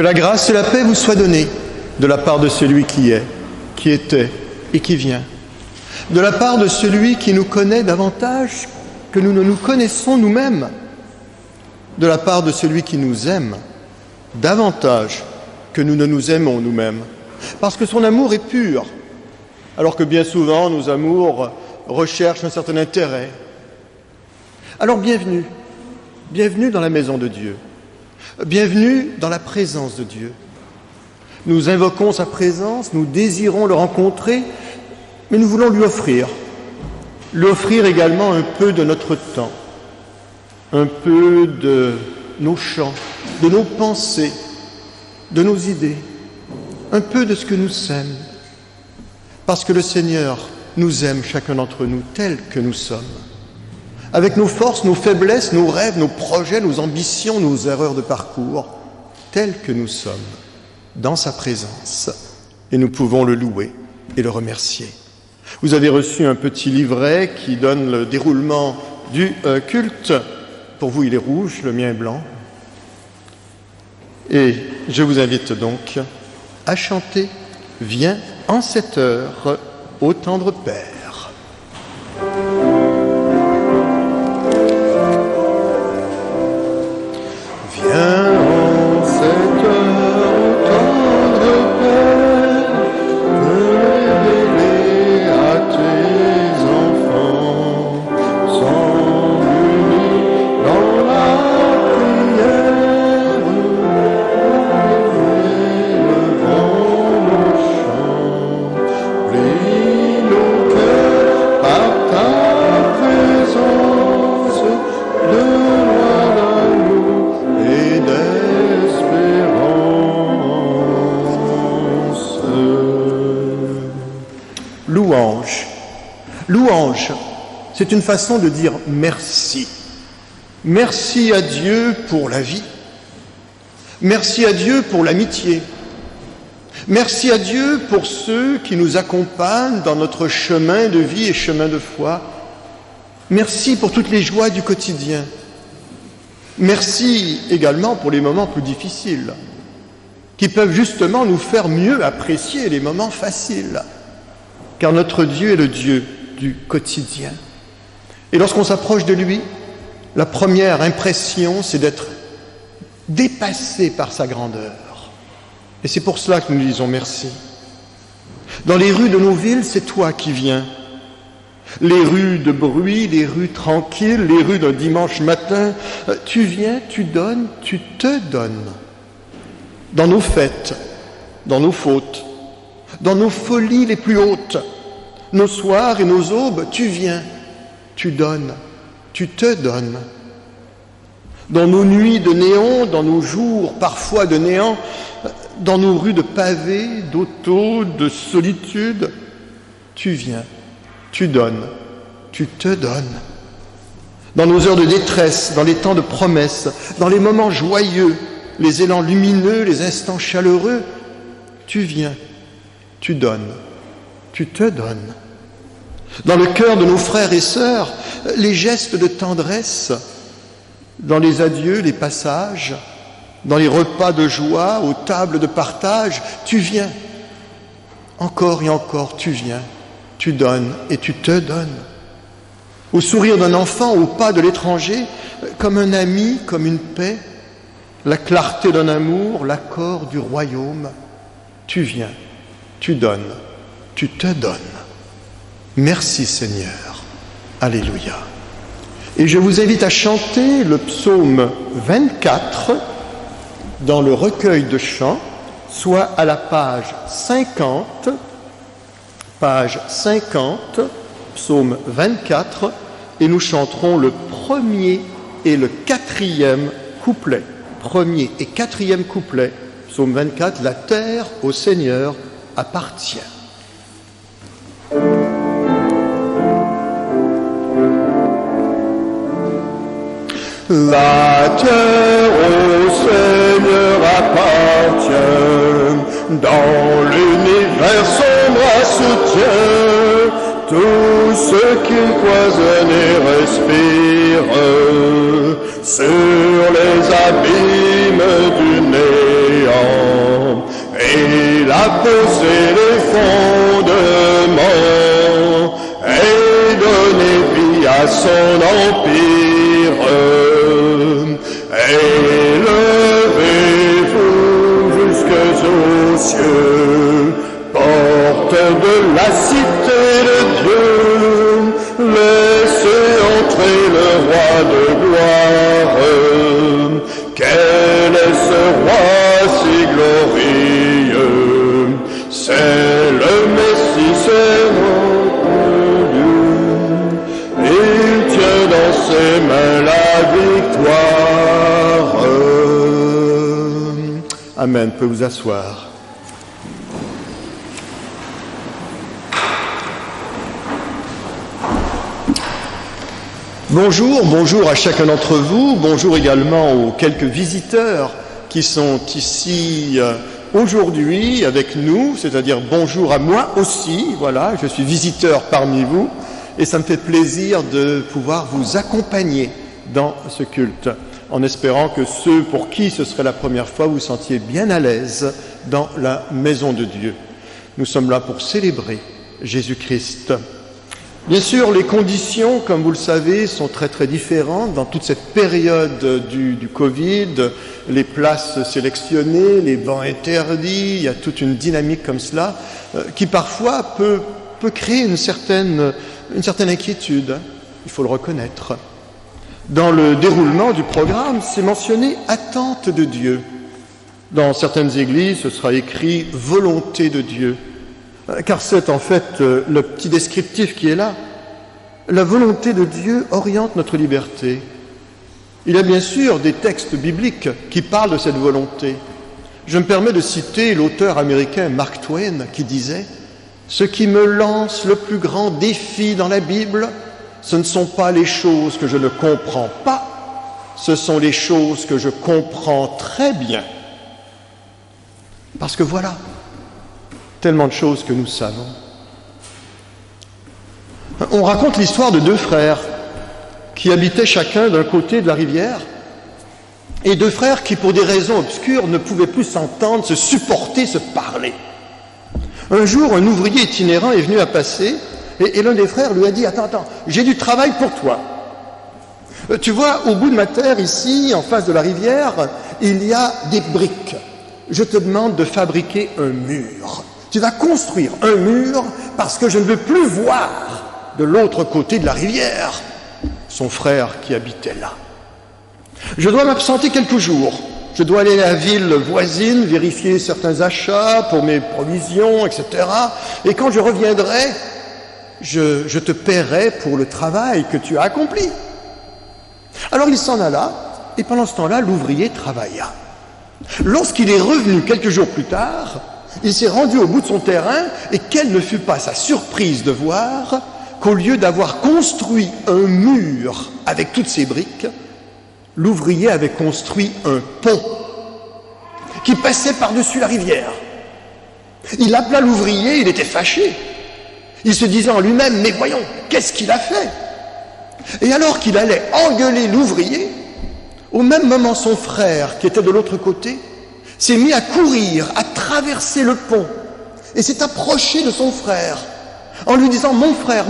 la grâce et la paix vous soient données de la part de celui qui est, qui était et qui vient, de la part de celui qui nous connaît davantage que nous ne nous connaissons nous-mêmes, de la part de celui qui nous aime davantage que nous ne nous aimons nous-mêmes, parce que son amour est pur, alors que bien souvent nos amours recherchent un certain intérêt. Alors bienvenue, bienvenue dans la maison de Dieu, bienvenue dans la présence de Dieu. Nous invoquons sa présence, nous désirons le rencontrer, mais nous voulons lui offrir également un peu de notre temps, un peu de nos chants, de nos pensées, de nos idées, un peu de ce que nous sommes, parce que le Seigneur nous aime chacun d'entre nous tels que nous sommes, avec nos forces, nos faiblesses, nos rêves, nos projets, nos ambitions, nos erreurs de parcours, tels que nous sommes, dans sa présence, et nous pouvons le louer et le remercier. Vous avez reçu un petit livret qui donne le déroulement du culte. Pour vous, il est rouge, le mien est blanc. Et je vous invite donc à chanter « Viens en cette heure, ô tendre Père ». Viens en cette heure, ô tendre Père, te révéler à tes enfants, sans unis dans la prière, élevant nos chants, plie nos cœurs par ta présence, de loin d'amour et d'espérance. Louange. Louange, c'est une façon de dire merci. Merci à Dieu pour la vie. Merci à Dieu pour l'amitié. Merci à Dieu pour ceux qui nous accompagnent dans notre chemin de vie et chemin de foi. Merci pour toutes les joies du quotidien. Merci également pour les moments plus difficiles, qui peuvent justement nous faire mieux apprécier les moments faciles, car notre Dieu est le Dieu du quotidien. Et lorsqu'on s'approche de lui, la première impression, c'est d'être dépassé par sa grandeur. Et c'est pour cela que nous disons merci. Dans les rues de nos villes, c'est toi qui viens. Les rues de bruit, les rues tranquilles, les rues d'un dimanche matin, tu viens, tu donnes, tu te donnes. Dans nos fêtes, dans nos fautes, dans nos folies les plus hautes, nos soirs et nos aubes, tu viens, tu donnes, tu te donnes. Dans nos nuits de néon, dans nos jours parfois de néant, dans nos rues de pavés, d'auto, de solitude, tu viens, tu donnes, tu te donnes. Dans nos heures de détresse, dans les temps de promesse, dans les moments joyeux, les élans lumineux, les instants chaleureux, tu viens, tu donnes, tu te donnes. Dans le cœur de nos frères et sœurs, les gestes de tendresse, dans les adieux, les passages, dans les repas de joie, aux tables de partage, tu viens. Encore et encore, tu viens, tu donnes et tu te donnes. Au sourire d'un enfant, au pas de l'étranger, comme un ami, comme une paix, la clarté d'un amour, l'accord du royaume, tu viens, tu donnes, tu te donnes. Merci Seigneur. Alléluia. Et je vous invite à chanter le psaume 24 dans le recueil de chants, soit à la page 50, psaume 24, et nous chanterons le premier et le quatrième couplet. Premier et quatrième couplet, psaume 24, la terre au Seigneur appartient. La terre au Seigneur appartient, dans l'univers son bras soutient, tout ce qu'il cloisonne et respire, sur les abîmes du néant. poser les fondements et donner vie à son empire. Élevez-vous jusqu'aux cieux, porteurs de la cité de Dieu, laissez entrer le roi de gloire. Quel est ce roi si glorieux? C'est le Messie, c'est notre Dieu. Il tient dans ses mains la victoire. Amen. Vous pouvez vous asseoir. Bonjour à chacun d'entre vous, bonjour également aux quelques visiteurs qui sont ici aujourd'hui avec nous, c'est-à-dire bonjour à moi aussi, voilà, je suis visiteur parmi vous et ça me fait plaisir de pouvoir vous accompagner dans ce culte, en espérant que ceux pour qui ce serait la première fois vous sentiez bien à l'aise dans la maison de Dieu. Nous sommes là pour célébrer Jésus-Christ. Bien sûr, les conditions, comme vous le savez, sont très très différentes dans toute cette période du Covid, les places sélectionnées, les bancs interdits, il y a toute une dynamique comme cela qui parfois peut créer une certaine inquiétude, il faut le reconnaître. Dans le déroulement du programme, c'est mentionné « attente de Dieu ». Dans certaines églises, ce sera écrit « volonté de Dieu ». Car c'est en fait le petit descriptif qui est là. La volonté de Dieu oriente notre liberté. Il y a bien sûr des textes bibliques qui parlent de cette volonté. Je me permets de citer l'auteur américain Mark Twain qui disait « Ce qui me lance le plus grand défi dans la Bible, ce ne sont pas les choses que je ne comprends pas, ce sont les choses que je comprends très bien. » Parce que voilà, tellement de choses que nous savons. On raconte l'histoire de deux frères qui habitaient chacun d'un côté de la rivière et deux frères qui, pour des raisons obscures, ne pouvaient plus s'entendre, se supporter, se parler. Un jour, un ouvrier itinérant est venu à passer et l'un des frères lui a dit « Attends, j'ai du travail pour toi. Tu vois, au bout de ma terre, ici, en face de la rivière, il y a des briques. Je te demande de fabriquer un mur. Tu vas construire un mur parce que je ne veux plus voir de l'autre côté de la rivière son frère qui habitait là. Je dois m'absenter quelques jours. Je dois aller à la ville voisine, vérifier certains achats pour mes provisions, etc. Et quand je reviendrai, je te paierai pour le travail que tu as accompli. » Alors il s'en alla, et pendant ce temps-là, l'ouvrier travailla. Lorsqu'il est revenu quelques jours plus tard, il s'est rendu au bout de son terrain, et quelle ne fut pas sa surprise de voir qu'au lieu d'avoir construit un mur avec toutes ses briques, l'ouvrier avait construit un pont qui passait par-dessus la rivière. Il appela l'ouvrier, il était fâché. Il se disait en lui-même, mais voyons, qu'est-ce qu'il a fait? Et alors qu'il allait engueuler l'ouvrier, au même moment son frère, qui était de l'autre côté, s'est mis à courir, à traverser le pont, et s'est approché de son frère, en lui disant, mon frère,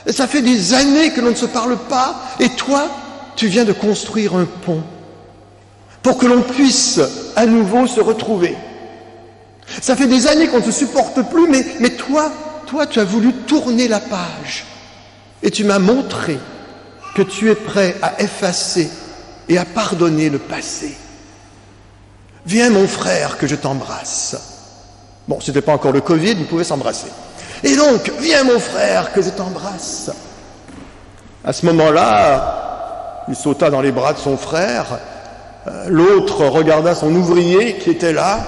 ça fait des années que l'on ne se parle pas, et toi, tu viens de construire un pont, pour que l'on puisse à nouveau se retrouver. Ça fait des années qu'on ne se supporte plus, mais toi, tu as voulu tourner la page. Et tu m'as montré que tu es prêt à effacer et à pardonner le passé. Viens mon frère que je t'embrasse. Bon, c'était pas encore le Covid, vous pouvez s'embrasser. Et donc, viens mon frère que je t'embrasse. À ce moment-là, il sauta dans les bras de son frère. L'autre regarda son ouvrier qui était là,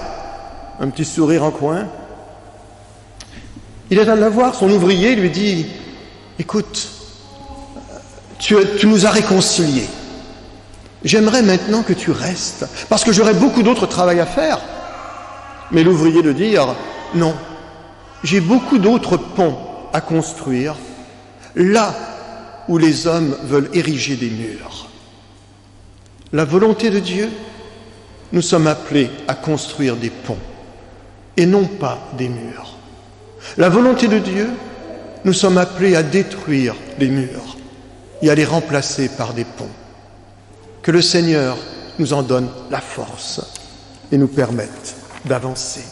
un petit sourire en coin. Il est allé voir son ouvrier, lui dit « Écoute, tu nous as réconciliés. J'aimerais maintenant que tu restes, parce que j'aurais beaucoup d'autres travail à faire. » Mais l'ouvrier de dire « Non, j'ai beaucoup d'autres ponts à construire, là où les hommes veulent ériger des murs. » La volonté de Dieu, nous sommes appelés à construire des ponts. et non pas des murs. La volonté de Dieu, nous sommes appelés à détruire les murs et à les remplacer par des ponts. Que le Seigneur nous en donne la force et nous permette d'avancer.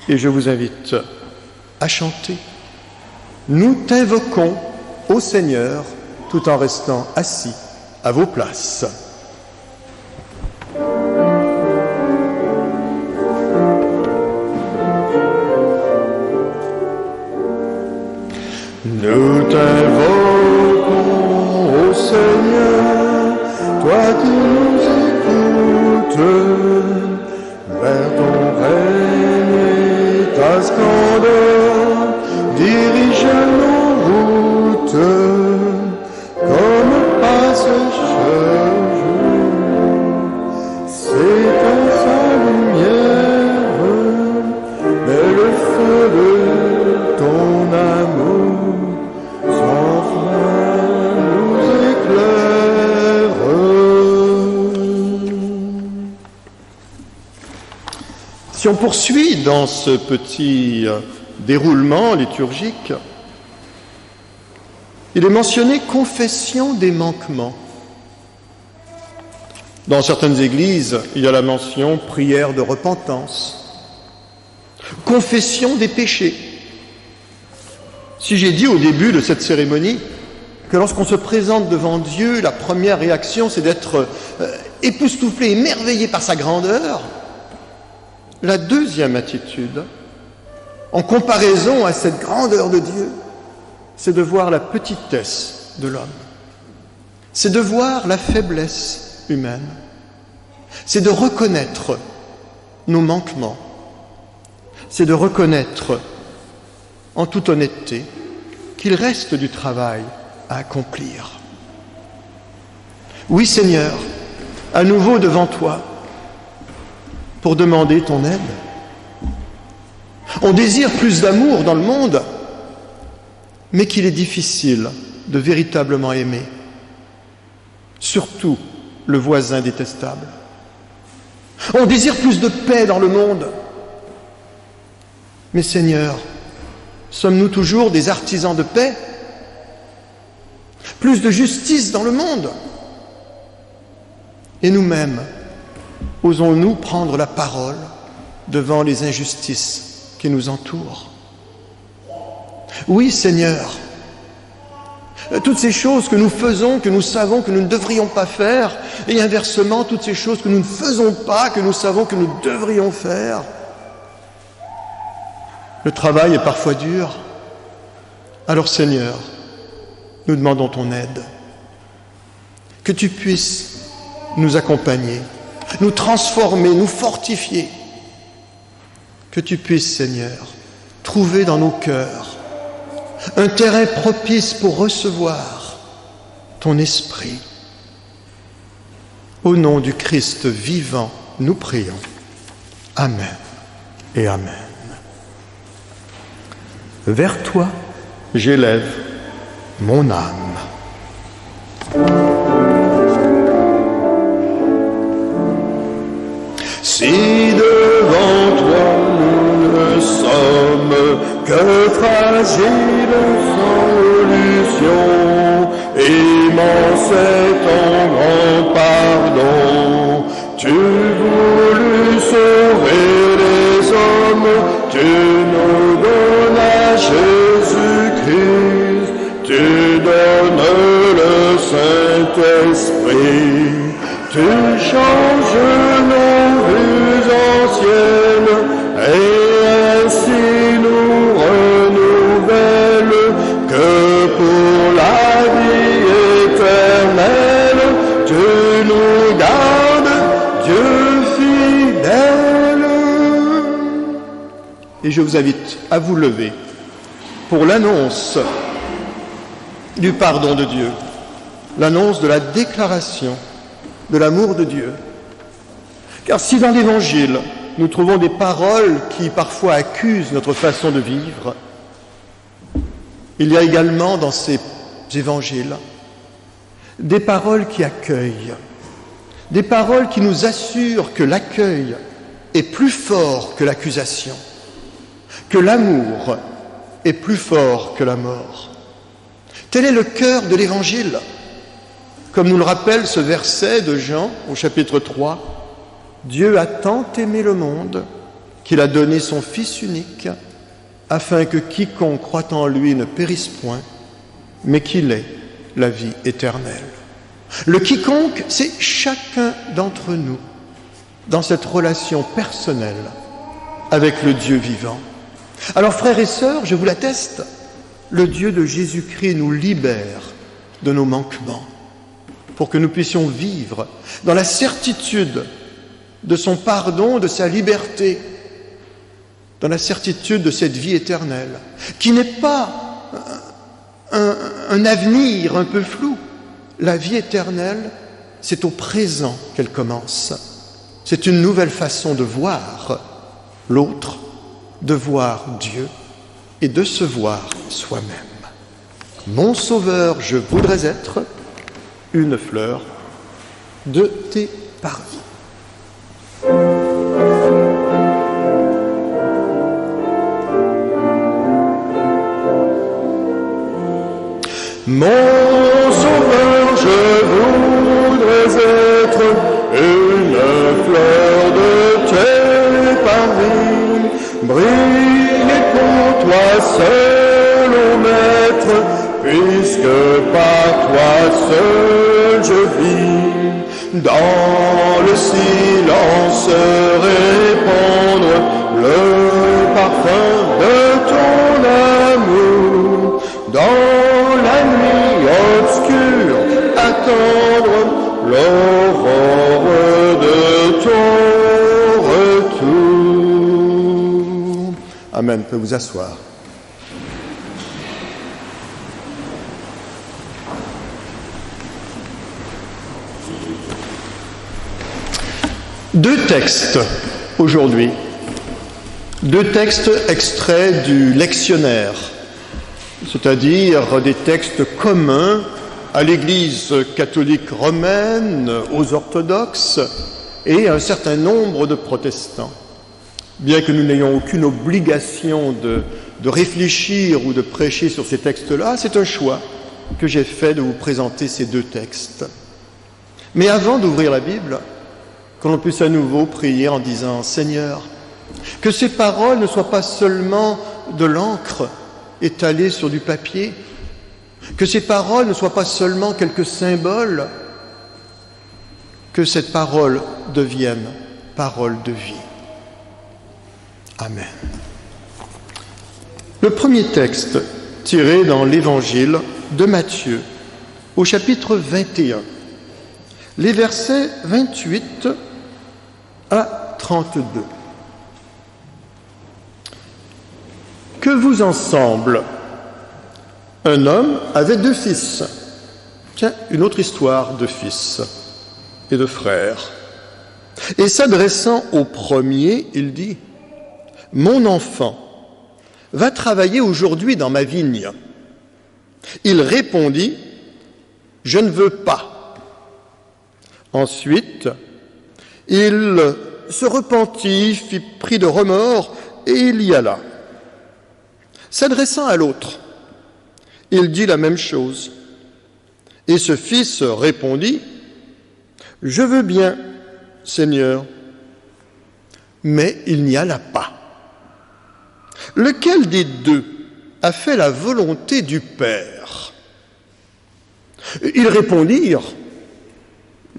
Et je vous invite à chanter. Nous t'invoquons, ô Seigneur, tout en restant assis à vos places. Nous t'invoquons, ô Seigneur, toi qui nous écoutes, vers ton règne et ta splendeur, dirige nos routes, comme passe chaque jour. C'est en sa lumière, mais le feu de ton amour sans fin nous éclaire. Si on poursuit dans ce petit déroulement liturgique, il est mentionné confession des manquements. Dans certaines églises, il y a la mention prière de repentance, confession des péchés. Si j'ai dit au début de cette cérémonie que lorsqu'on se présente devant Dieu, la première réaction c'est d'être époustouflé, émerveillé par sa grandeur, la deuxième attitude, en comparaison à cette grandeur de Dieu, c'est de voir la petitesse de l'homme. C'est de voir la faiblesse humaine. C'est de reconnaître nos manquements. C'est de reconnaître, en toute honnêteté, qu'il reste du travail à accomplir. Oui, Seigneur, à nouveau devant toi, pour demander ton aide. On désire plus d'amour dans le monde, mais qu'il est difficile de véritablement aimer, surtout le voisin détestable. On désire plus de paix dans le monde, mais Seigneur, sommes-nous toujours des artisans de paix? Plus de justice dans le monde? Et nous-mêmes, osons-nous prendre la parole devant les injustices qui nous entourent? Oui, Seigneur, toutes ces choses que nous faisons, que nous savons que nous ne devrions pas faire, et inversement, toutes ces choses que nous ne faisons pas, que nous savons que nous devrions faire. Le travail est parfois dur. Alors, Seigneur, nous demandons ton aide. Que tu puisses nous accompagner, nous transformer, nous fortifier. Que tu puisses, Seigneur, trouver dans nos cœurs un terrain propice pour recevoir ton esprit. Au nom du Christ vivant, nous prions. Amen et Amen. Vers toi, j'élève mon âme. Si devant toi nous ne sommes que fragiles solutions, immense est ton grand pardon, tu voulus sauver les hommes, tu nous donnes à Jésus-Christ, tu donnes le Saint-Esprit, tu changes nos vues anciennes et ainsi nous renouvelles, que pour la vie éternelle tu nous gardes, Dieu fidèle. Et je vous invite à vous lever pour l'annonce du pardon de Dieu, l'annonce de la déclaration de l'amour de Dieu. Car si dans l'Évangile, nous trouvons des paroles qui parfois accusent notre façon de vivre, il y a également dans ces évangiles des paroles qui accueillent, des paroles qui nous assurent que l'accueil est plus fort que l'accusation, que l'amour est plus fort que la mort. Tel est le cœur de l'Évangile. Comme nous le rappelle ce verset de Jean au chapitre 3, « Dieu a tant aimé le monde qu'il a donné son Fils unique, afin que quiconque croit en lui ne périsse point, mais qu'il ait la vie éternelle. » Le quiconque, c'est chacun d'entre nous, dans cette relation personnelle avec le Dieu vivant. Alors, frères et sœurs, je vous l'atteste, le Dieu de Jésus-Christ nous libère de nos manquements pour que nous puissions vivre dans la certitude de son pardon, de sa liberté, dans la certitude de cette vie éternelle, qui n'est pas un avenir un peu flou. La vie éternelle, c'est au présent qu'elle commence. C'est une nouvelle façon de voir l'autre, de voir Dieu et de se voir soi-même. Mon Sauveur, je voudrais être une fleur de tes parvis. Mon Sauveur, je voudrais être une fleur de tes parvis, briller pour toi seul, ô Maître, puisque par toi seul je vis. Dans le silence répandre le parfum de ton amour, dans la nuit obscure attendre l'aurore de ton retour. Amen. Vous pouvez vous asseoir. Deux textes aujourd'hui, deux textes extraits du lectionnaire, c'est-à-dire des textes communs à l'Église catholique romaine, aux orthodoxes et à un certain nombre de protestants. Bien que nous n'ayons aucune obligation de réfléchir ou de prêcher sur ces textes-là, c'est un choix que j'ai fait de vous présenter ces deux textes. Mais avant d'ouvrir la Bible, que l'on puisse à nouveau prier en disant « Seigneur, que ces paroles ne soient pas seulement de l'encre étalée sur du papier, que ces paroles ne soient pas seulement quelques symboles, que cette parole devienne parole de vie. » Amen. Le premier texte tiré dans l'Évangile de Matthieu, au chapitre 21, les versets 28 à 32. Que vous en semble? Un homme avait 2 fils. Tiens, une autre histoire de fils et de frères. Et s'adressant au premier, il dit : « Mon enfant, va travailler aujourd'hui dans ma vigne. » Il répondit : « Je ne veux pas. » Ensuite, il se repentit, fit pris de remords, et il y alla. S'adressant à l'autre, il dit la même chose. Et ce fils répondit : « Je veux bien, Seigneur. » Mais il n'y alla pas. Lequel des deux a fait la volonté du Père ? Ils répondirent :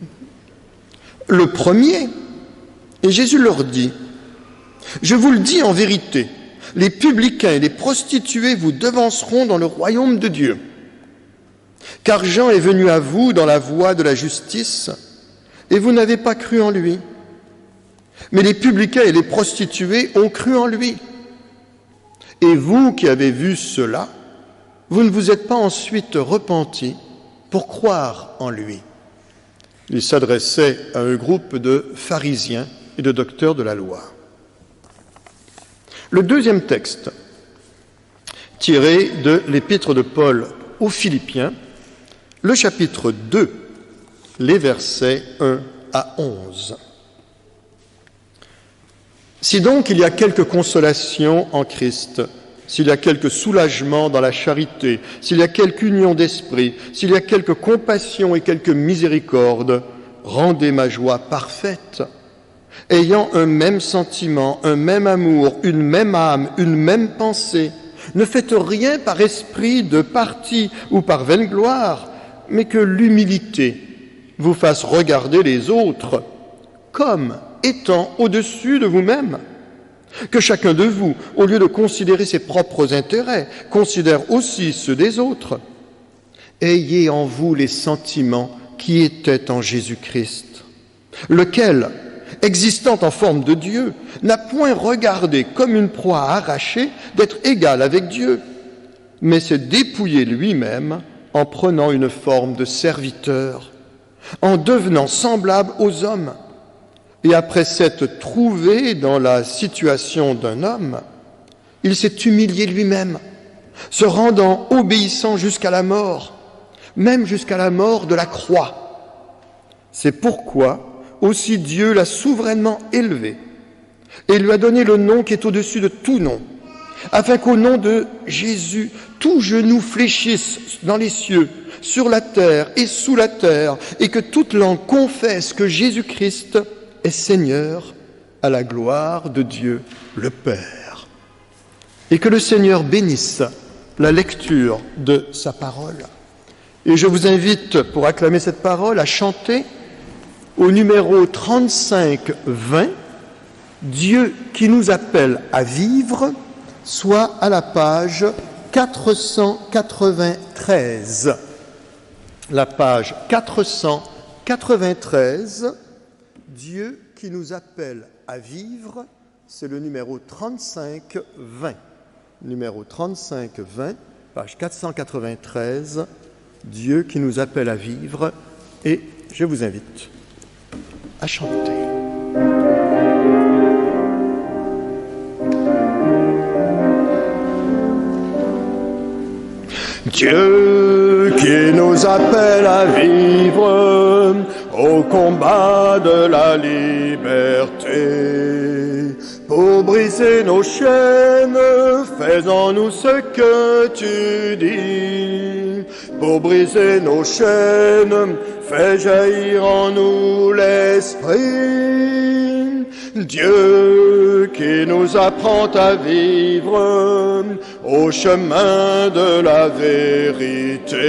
« Le premier. » Et Jésus leur dit : « Je vous le dis en vérité, les publicains et les prostituées vous devanceront dans le royaume de Dieu. Car Jean est venu à vous dans la voie de la justice, et vous n'avez pas cru en lui. Mais les publicains et les prostituées ont cru en lui. Et vous qui avez vu cela, vous ne vous êtes pas ensuite repentis pour croire en lui. » Il s'adressait à un groupe de pharisiens et de docteurs de la loi. Le deuxième texte, tiré de l'épître de Paul aux Philippiens, le chapitre 2, les versets 1 à 11. Si donc il y a quelque consolation en Christ, s'il y a quelque soulagement dans la charité, s'il y a quelque union d'esprit, s'il y a quelque compassion et quelque miséricorde, rendez ma joie parfaite, ayant un même sentiment, un même amour, une même âme, une même pensée. Ne faites rien par esprit de parti ou par vaine gloire, mais que l'humilité vous fasse regarder les autres comme étant au-dessus de vous-même. Que chacun de vous, au lieu de considérer ses propres intérêts, considère aussi ceux des autres. Ayez en vous les sentiments qui étaient en Jésus-Christ, lequel, existant en forme de Dieu, n'a point regardé comme une proie arrachée d'être égal avec Dieu, mais s'est dépouillé lui-même en prenant une forme de serviteur, en devenant semblable aux hommes. Et après s'être trouvé dans la situation d'un homme, il s'est humilié lui-même, se rendant obéissant jusqu'à la mort, même jusqu'à la mort de la croix. C'est pourquoi aussi Dieu l'a souverainement élevé et lui a donné le nom qui est au-dessus de tout nom, afin qu'au nom de Jésus, tout genou fléchisse dans les cieux, sur la terre et sous la terre, et que toute langue confesse que Jésus-Christ est Seigneur, à la gloire de Dieu le Père. Et que le Seigneur bénisse la lecture de sa parole. Et je vous invite, pour acclamer cette parole, à chanter au numéro 35-20, Dieu qui nous appelle à vivre, soit à la page 493. La page 493, Dieu qui nous appelle à vivre, c'est le numéro 35-20. Numéro 35-20, page 493, Dieu qui nous appelle à vivre, et je vous invite à chanter. Dieu qui nous appelle à vivre au combat de la liberté, pour briser nos chaînes, faisons-nous ce que tu dis. Pour briser nos chaînes, fais jaillir en nous l'esprit. Dieu qui nous apprend à vivre au chemin de la vérité.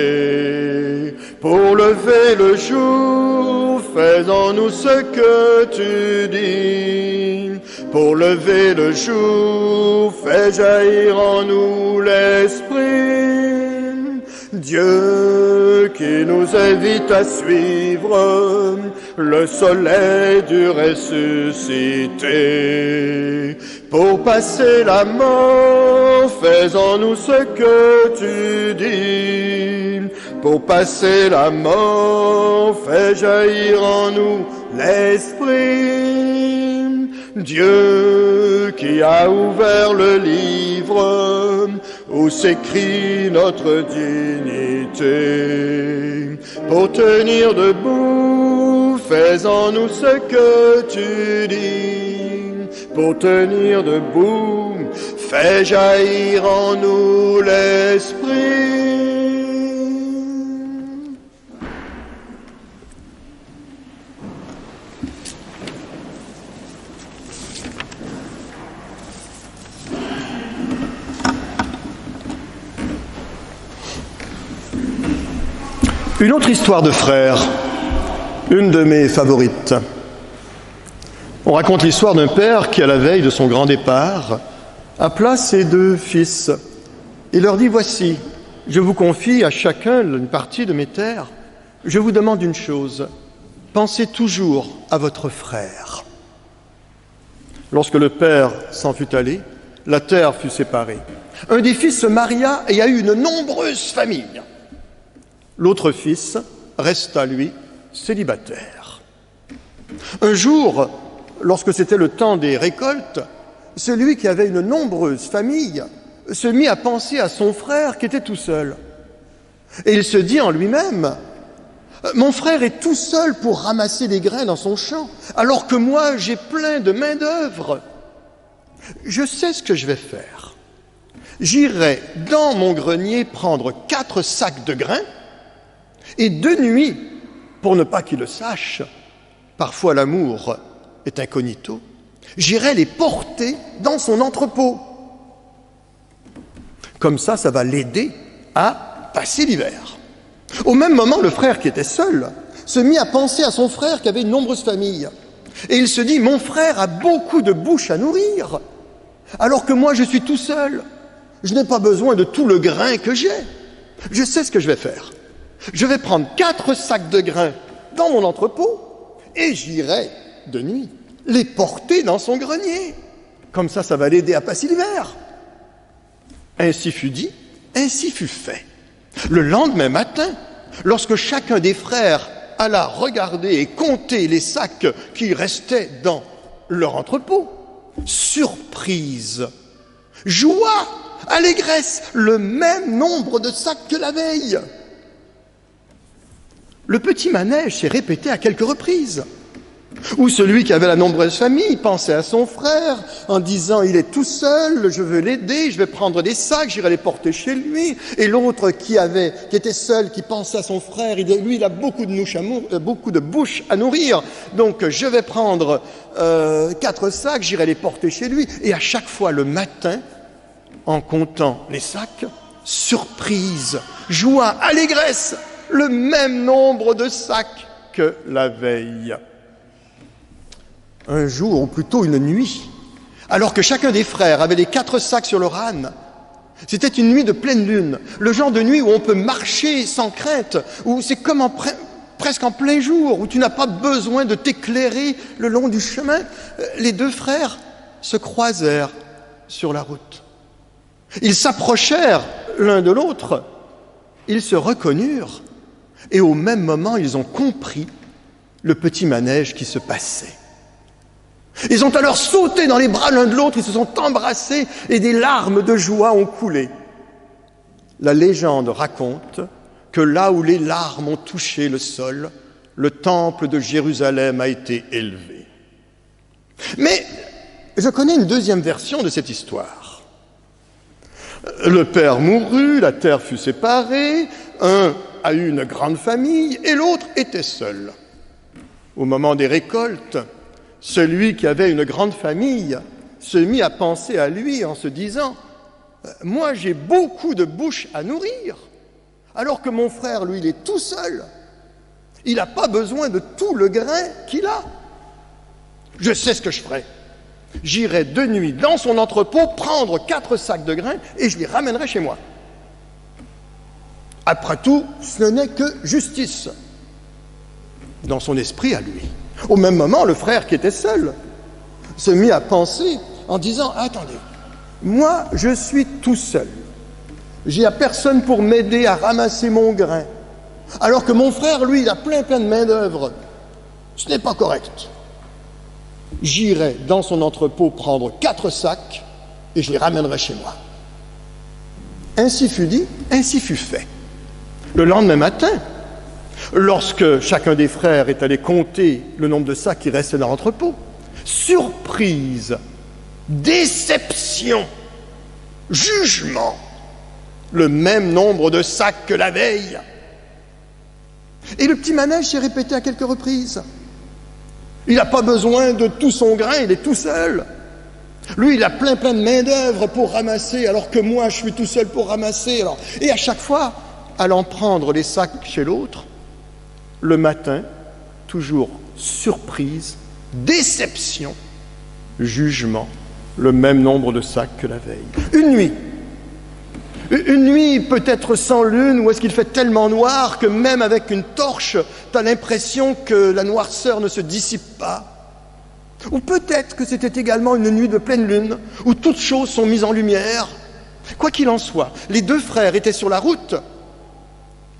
Pour lever le jour, faisons-nous ce que tu dis. Pour lever le jour, fais jaillir en nous l'esprit. Dieu qui nous invite à suivre le soleil du ressuscité. Pour passer la mort, faisons-nous ce que tu dis. Pour passer la mort, fais jaillir en nous l'esprit. Dieu qui a ouvert le livre où s'écrit notre dignité. Pour tenir debout, faisons-nous ce que tu dis. Pour tenir debout, fais jaillir en nous l'esprit. Une autre histoire de frères, une de mes favorites. On raconte l'histoire d'un père qui, à la veille de son grand départ, appela ses deux fils. Il leur dit « Voici, je vous confie à chacun une partie de mes terres. Je vous demande une chose, pensez toujours à votre frère. » Lorsque le père s'en fut allé, la terre fut séparée. Un des fils se maria et a eu une nombreuse famille. L'autre fils resta, lui, célibataire. Un jour, lorsque c'était le temps des récoltes, celui qui avait une nombreuse famille se mit à penser à son frère qui était tout seul. Et il se dit en lui-même, « Mon frère est tout seul pour ramasser les grains dans son champ, alors que moi, j'ai plein de main-d'œuvre. Je sais ce que je vais faire. J'irai dans mon grenier prendre 4 sacs de grains et de nuit, pour ne pas qu'il le sache, parfois l'amour est incognito, j'irai les porter dans son entrepôt. Comme ça va l'aider à passer l'hiver. Au même moment, le frère qui était seul se mit à penser à son frère qui avait une nombreuse famille. Et il se dit, mon frère a beaucoup de bouches à nourrir, alors que moi je suis tout seul. Je n'ai pas besoin de tout le grain que j'ai. Je sais ce que je vais faire. Je vais prendre 4 sacs de grains dans mon entrepôt et j'irai de nuit les porter dans son grenier. Comme ça va l'aider à passer l'hiver. Ainsi fut dit, ainsi fut fait. Le lendemain matin, lorsque chacun des frères alla regarder et compter les sacs qui restaient dans leur entrepôt, surprise, joie, allégresse, le même nombre de sacs que la veille. Le petit manège s'est répété à quelques reprises. Ou celui qui avait la nombreuse famille pensait à son frère en disant « il est tout seul, je veux l'aider, je vais prendre des sacs, j'irai les porter chez lui ». Et l'autre qui était seul, qui pensait à son frère, lui il a beaucoup de bouches à nourrir, donc je vais prendre 4 sacs, j'irai les porter chez lui. Et à chaque fois le matin, en comptant les sacs, surprise, joie, allégresse, le même nombre de sacs que la veille. Un jour, ou plutôt une nuit, alors que chacun des frères avait les 4 sacs sur leur âne, c'était une nuit de pleine lune, le genre de nuit où on peut marcher sans crainte, où c'est comme presque en plein jour, où tu n'as pas besoin de t'éclairer le long du chemin. Les 2 frères se croisèrent sur la route. Ils s'approchèrent l'un de l'autre, ils se reconnurent, et au même moment, ils ont compris le petit manège qui se passait. Ils ont alors sauté dans les bras l'un de l'autre, ils se sont embrassés et des larmes de joie ont coulé. La légende raconte que là où les larmes ont touché le sol, le temple de Jérusalem a été élevé. Mais je connais une deuxième version de cette histoire. Le père mourut, la terre fut séparée, un a eu une grande famille et l'autre était seul. Au moment des récoltes, celui qui avait une grande famille se mit à penser à lui en se disant « Moi, j'ai beaucoup de bouches à nourrir, alors que mon frère, lui, il est tout seul. Il n'a pas besoin de tout le grain qu'il a. Je sais ce que je ferai. J'irai de nuit dans son entrepôt prendre 4 sacs de grains et je les ramènerai chez moi. Après tout, ce n'est que justice. » Dans son esprit à lui. Au même moment, le frère qui était seul se mit à penser en disant « Attendez, moi je suis tout seul. J'ai personne pour m'aider à ramasser mon grain. Alors que mon frère, lui, il a plein de main-d'œuvre. Ce n'est pas correct. J'irai dans son entrepôt prendre 4 sacs et je les ramènerai chez moi. » Ainsi fut dit, ainsi fut fait. Le lendemain matin, lorsque chacun des frères est allé compter le nombre de sacs qui restaient dans l'entrepôt, surprise, déception, jugement, le même nombre de sacs que la veille. Et le petit manège s'est répété à quelques reprises. Il n'a pas besoin de tout son grain, il est tout seul. Lui, il a plein de main-d'œuvre pour ramasser, alors que moi, je suis tout seul pour ramasser. Et à chaque fois, allant prendre les sacs chez l'autre, le matin, toujours surprise, déception, jugement, le même nombre de sacs que la veille. Une nuit peut-être sans lune, où est-ce qu'il fait tellement noir que même avec une torche, tu as l'impression que la noirceur ne se dissipe pas. Ou peut-être que c'était également une nuit de pleine lune, où toutes choses sont mises en lumière. Quoi qu'il en soit, les 2 frères étaient sur la route,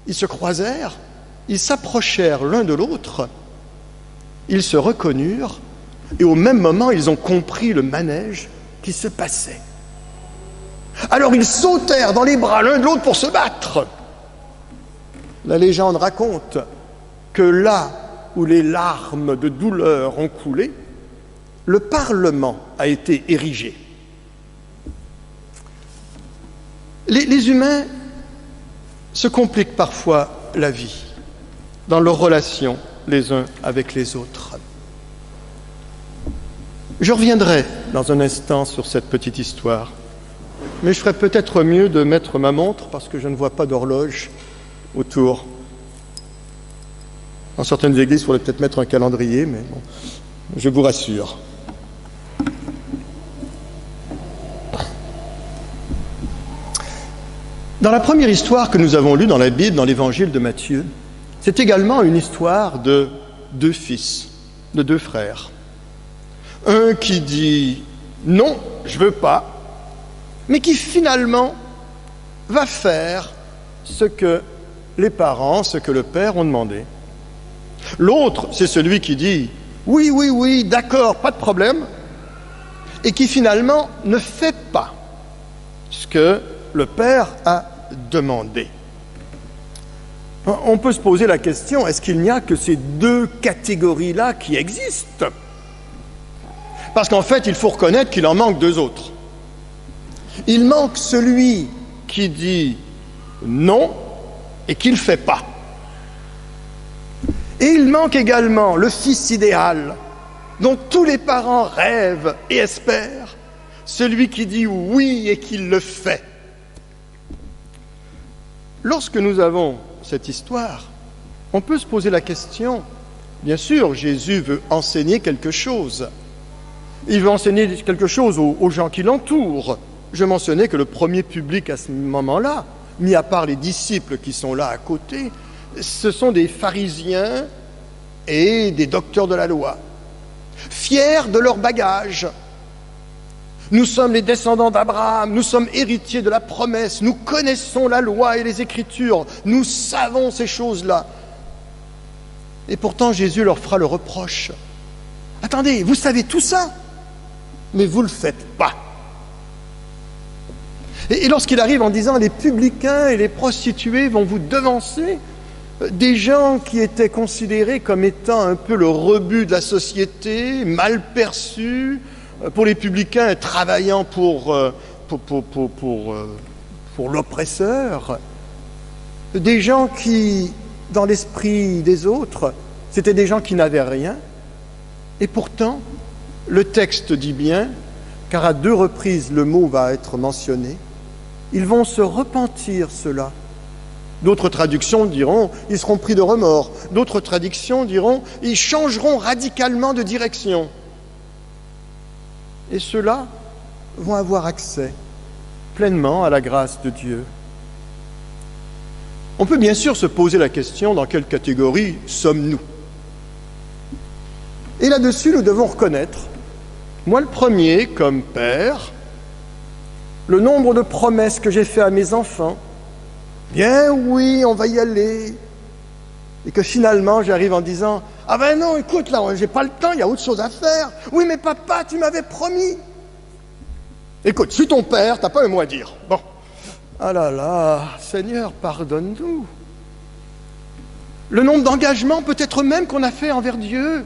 ils se croisèrent, ils s'approchèrent l'un de l'autre, ils se reconnurent, et au même moment, ils ont compris le manège qui se passait. Alors ils sautèrent dans les bras l'un de l'autre pour se battre. La légende raconte que là où les larmes de douleur ont coulé, le Parlement a été érigé. Les humains se compliquent parfois la vie dans leurs relations les uns avec les autres. Je reviendrai dans un instant sur cette petite histoire, mais je ferais peut-être mieux de mettre ma montre parce que je ne vois pas d'horloge autour. Dans certaines églises, il faudrait peut-être mettre un calendrier, mais bon, je vous rassure. Dans la première histoire que nous avons lue dans la Bible, dans l'évangile de Matthieu, c'est également une histoire de deux fils, de deux frères. Un qui dit « non, je ne veux pas », mais qui finalement va faire ce que les parents, ce que le père ont demandé. L'autre, c'est celui qui dit « oui, oui, oui, d'accord, pas de problème », et qui finalement ne fait pas ce que le père a demandé. On peut se poser la question, est-ce qu'il n'y a que ces deux catégories-là qui existent ? Parce qu'en fait, il faut reconnaître qu'il en manque deux autres. Il manque celui qui dit non et qui ne le fait pas. Et il manque également le fils idéal, dont tous les parents rêvent et espèrent, celui qui dit oui et qui le fait. Lorsque nous avons cette histoire, on peut se poser la question, bien sûr, Jésus veut enseigner quelque chose. Il veut enseigner quelque chose aux gens qui l'entourent. Je mentionnais que le premier public à ce moment-là, mis à part les disciples qui sont là à côté, ce sont des pharisiens et des docteurs de la loi, fiers de leur bagage. Nous sommes les descendants d'Abraham, nous sommes héritiers de la promesse, nous connaissons la loi et les Écritures, nous savons ces choses-là. Et pourtant, Jésus leur fera le reproche. Attendez, vous savez tout ça, mais vous ne le faites pas. Et lorsqu'il arrive en disant « les publicains et les prostituées vont vous devancer », des gens qui étaient considérés comme étant un peu le rebut de la société, mal perçus, pour les publicains travaillant pour l'oppresseur, des gens qui, dans l'esprit des autres, c'étaient des gens qui n'avaient rien. Et pourtant, le texte dit bien, car à deux reprises le mot va être mentionné, ils vont se repentir cela. D'autres traductions diront, ils seront pris de remords. D'autres traductions diront, ils changeront radicalement de direction. Et ceux-là vont avoir accès pleinement à la grâce de Dieu. On peut bien sûr se poser la question, dans quelle catégorie sommes-nous ? Et là-dessus, nous devons reconnaître, moi le premier, comme père, le nombre de promesses que j'ai fait à mes enfants, bien oui, on va y aller, et que finalement j'arrive en disant « Ah ben non, écoute, là, j'ai pas le temps, il y a autre chose à faire. Oui, mais papa, tu m'avais promis. » Écoute, je suis ton père, t'as pas un mot à dire. Bon. Ah là là, Seigneur, pardonne-nous. Le nombre d'engagements peut-être même qu'on a fait envers Dieu.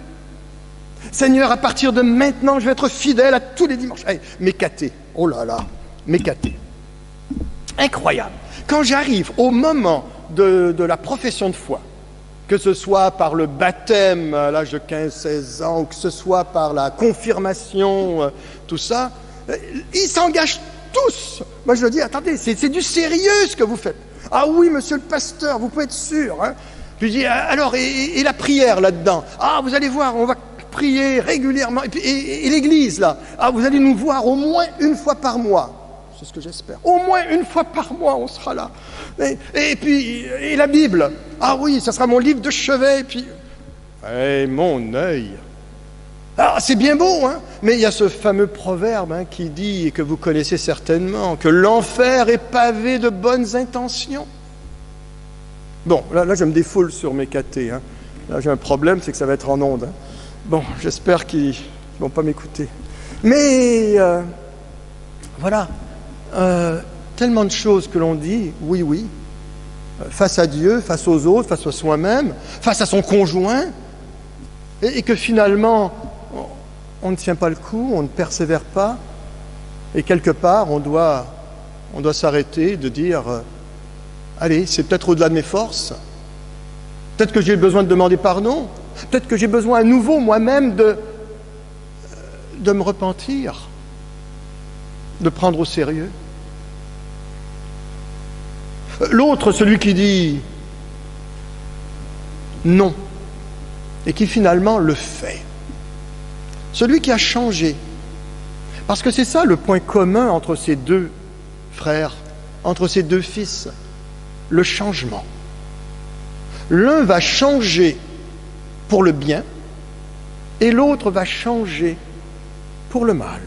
Seigneur, à partir de maintenant, je vais être fidèle à tous les dimanches. Hey, m'écater, oh là là, m'écater. Incroyable. Quand j'arrive au moment de la profession de foi, que ce soit par le baptême à l'âge de 15-16 ans, ou que ce soit par la confirmation, tout ça, ils s'engagent tous. Moi je leur dis, attendez, c'est du sérieux ce que vous faites. Ah oui, monsieur le pasteur, vous pouvez être sûr. Hein. Puis je dis, alors, et la prière là-dedans? Ah, vous allez voir, on va prier régulièrement. Et l'église, là, ah, vous allez nous voir au moins une fois par mois. C'est ce que j'espère. Au moins une fois par mois, on sera là. Et puis, et la Bible. Ah oui, ça sera mon livre de chevet. Et puis, mon œil. Alors, c'est bien beau, hein, mais il y a ce fameux proverbe qui dit, et que vous connaissez certainement, que l'enfer est pavé de bonnes intentions. Bon, là je me défoule sur mes catés. Hein. Là, j'ai un problème, c'est que ça va être en ondes. Hein. Bon, j'espère qu'ils ne vont pas m'écouter. Mais, voilà. Tellement de choses que l'on dit, oui, face à Dieu, face aux autres, face à soi-même, face à son conjoint, et que finalement, on ne tient pas le coup, on ne persévère pas, et quelque part, on doit on doit s'arrêter de dire allez, c'est peut-être au-delà de mes forces, peut-être que j'ai besoin de demander pardon, peut-être que j'ai besoin à nouveau moi-même de me repentir, de prendre au sérieux. L'autre, celui qui dit non, et qui finalement le fait. Celui qui a changé. Parce que c'est ça le point commun entre ces deux frères, entre ces deux fils, le changement. L'un va changer pour le bien et l'autre va changer pour le mal.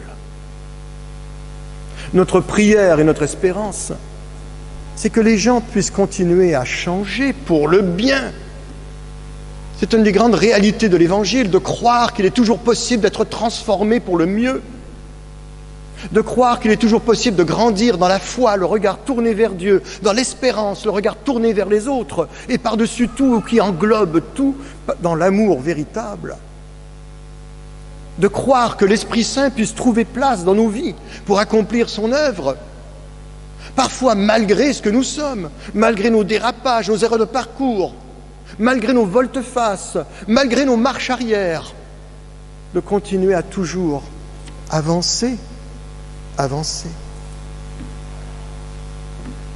Notre prière et notre espérance, c'est que les gens puissent continuer à changer pour le bien. C'est une des grandes réalités de l'Évangile, de croire qu'il est toujours possible d'être transformé pour le mieux, de croire qu'il est toujours possible de grandir dans la foi, le regard tourné vers Dieu, dans l'espérance, le regard tourné vers les autres, et par-dessus tout, qui englobe tout, dans l'amour véritable. De croire que l'Esprit Saint puisse trouver place dans nos vies pour accomplir son œuvre, parfois malgré ce que nous sommes, malgré nos dérapages, nos erreurs de parcours, malgré nos volte-face, malgré nos marches arrière, de continuer à toujours avancer.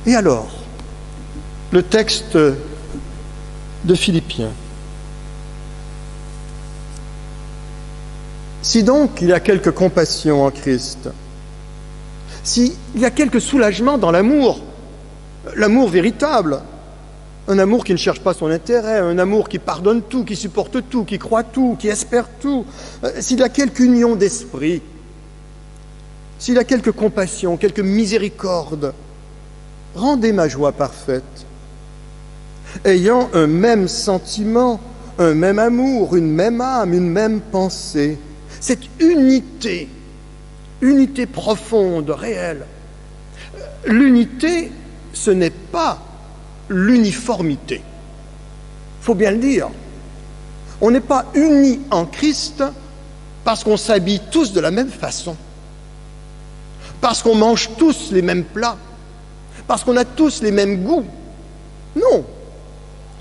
Et alors, le texte de Philippiens. Si donc il y a quelque compassion en Christ, s'il y a quelque soulagement dans l'amour véritable, un amour qui ne cherche pas son intérêt, un amour qui pardonne tout, qui supporte tout, qui croit tout, qui espère tout, s'il y a quelque union d'esprit, s'il y a quelque compassion, quelque miséricorde, rendez ma joie parfaite, ayant un même sentiment, un même amour, une même âme, une même pensée. Cette unité profonde, réelle. L'unité, ce n'est pas l'uniformité. Il faut bien le dire. On n'est pas unis en Christ parce qu'on s'habille tous de la même façon, parce qu'on mange tous les mêmes plats, parce qu'on a tous les mêmes goûts. Non.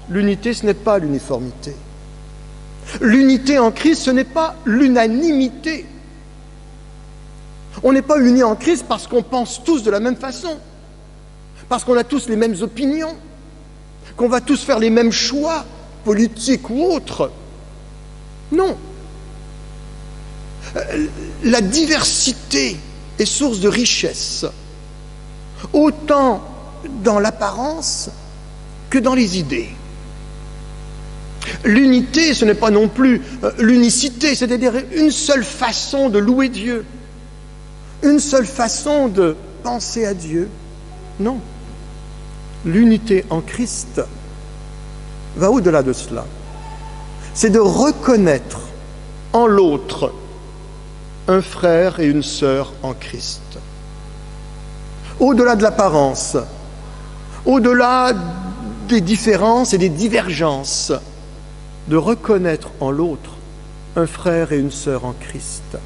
L'unité, ce n'est pas l'uniformité. L'unité en Christ, ce n'est pas l'unanimité. On n'est pas unis en Christ parce qu'on pense tous de la même façon, parce qu'on a tous les mêmes opinions, qu'on va tous faire les mêmes choix, politiques ou autres. Non. La diversité est source de richesse, autant dans l'apparence que dans les idées. L'unité, ce n'est pas non plus l'unicité, c'est-à-dire une seule façon de louer Dieu, une seule façon de penser à Dieu. Non. L'unité en Christ va au-delà de cela. C'est de reconnaître en l'autre un frère et une sœur en Christ. Au-delà de l'apparence, au-delà des différences et des divergences, de reconnaître en l'autre un frère et une sœur en Christ.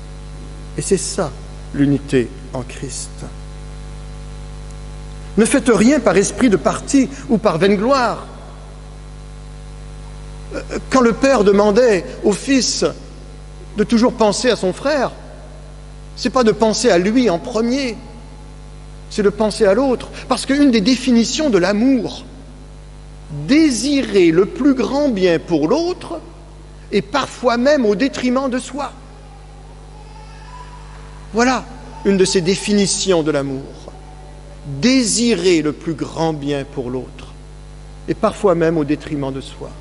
Et c'est ça, l'unité en Christ. Ne faites rien par esprit de parti ou par vaine gloire. Quand le père demandait au fils de toujours penser à son frère, c'est pas de penser à lui en premier, c'est de penser à l'autre. Parce qu'une des définitions de l'amour, désirer le plus grand bien pour l'autre et parfois même au détriment de soi. Voilà une de ces définitions de l'amour. Désirer le plus grand bien pour l'autre et parfois même au détriment de soi.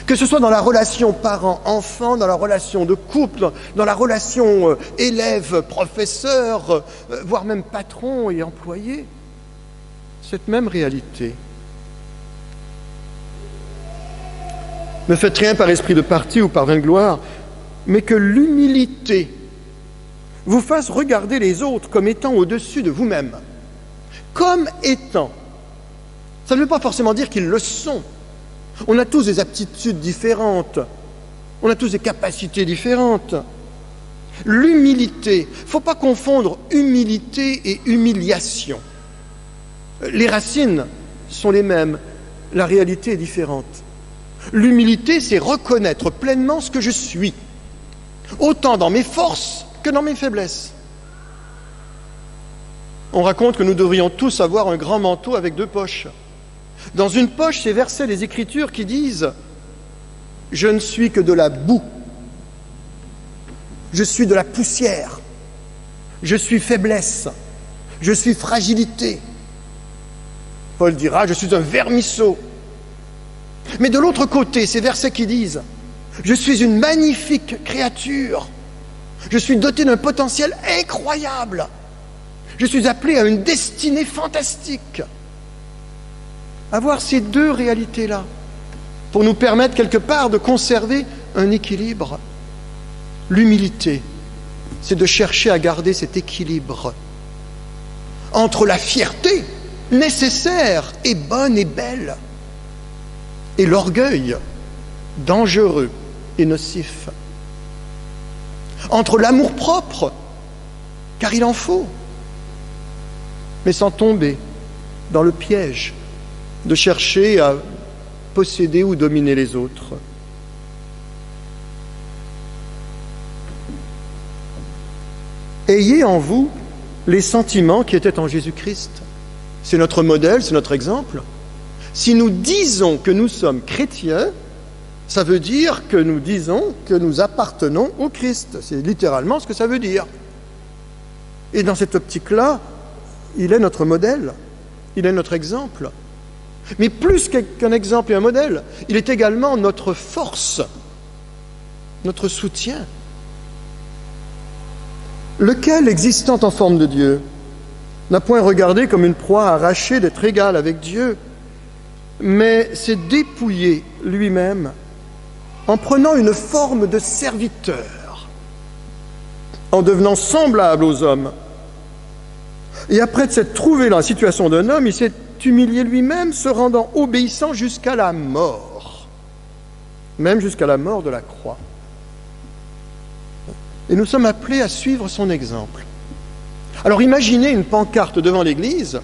Que ce soit dans la relation parent-enfant, dans la relation de couple, dans la relation élève-professeur, voire même patron et employé, cette même réalité. Ne faites rien par esprit de parti ou par vaine gloire, mais que l'humilité vous fasse regarder les autres comme étant au-dessus de vous-même. Comme étant. Ça ne veut pas forcément dire qu'ils le sont. On a tous des aptitudes différentes, on a tous des capacités différentes. L'humilité. Il ne faut pas confondre humilité et humiliation. Les racines sont les mêmes, la réalité est différente. L'humilité, c'est reconnaître pleinement ce que je suis, autant dans mes forces que dans mes faiblesses. On raconte que nous devrions tous avoir un grand manteau avec 2 poches. Dans une poche, ces versets des Écritures qui disent « Je ne suis que de la boue, je suis de la poussière, je suis faiblesse, je suis fragilité. » Paul dira « Je suis un vermisseau. » Mais de l'autre côté, ces versets qui disent « Je suis une magnifique créature, je suis doté d'un potentiel incroyable, je suis appelé à une destinée fantastique. » Avoir ces 2 réalités-là pour nous permettre quelque part de conserver un équilibre. L'humilité, c'est de chercher à garder cet équilibre entre la fierté nécessaire et bonne et belle et l'orgueil dangereux et nocif. Entre l'amour-propre, car il en faut, mais sans tomber dans le piège de chercher à posséder ou dominer les autres. Ayez en vous les sentiments qui étaient en Jésus-Christ. C'est notre modèle, c'est notre exemple. Si nous disons que nous sommes chrétiens, ça veut dire que nous disons que nous appartenons au Christ. C'est littéralement ce que ça veut dire. Et dans cette optique-là, il est notre modèle, il est notre exemple. Mais plus qu'un exemple et un modèle, il est également notre force, notre soutien. Lequel, existant en forme de Dieu, n'a point regardé comme une proie arrachée d'être égal avec Dieu, mais s'est dépouillé lui-même en prenant une forme de serviteur, en devenant semblable aux hommes. Et après de s'être trouvé dans la situation d'un homme, il s'est humilié lui-même, se rendant obéissant jusqu'à la mort, même jusqu'à la mort de la croix. Et nous sommes appelés à suivre son exemple. Alors imaginez une pancarte devant l'église.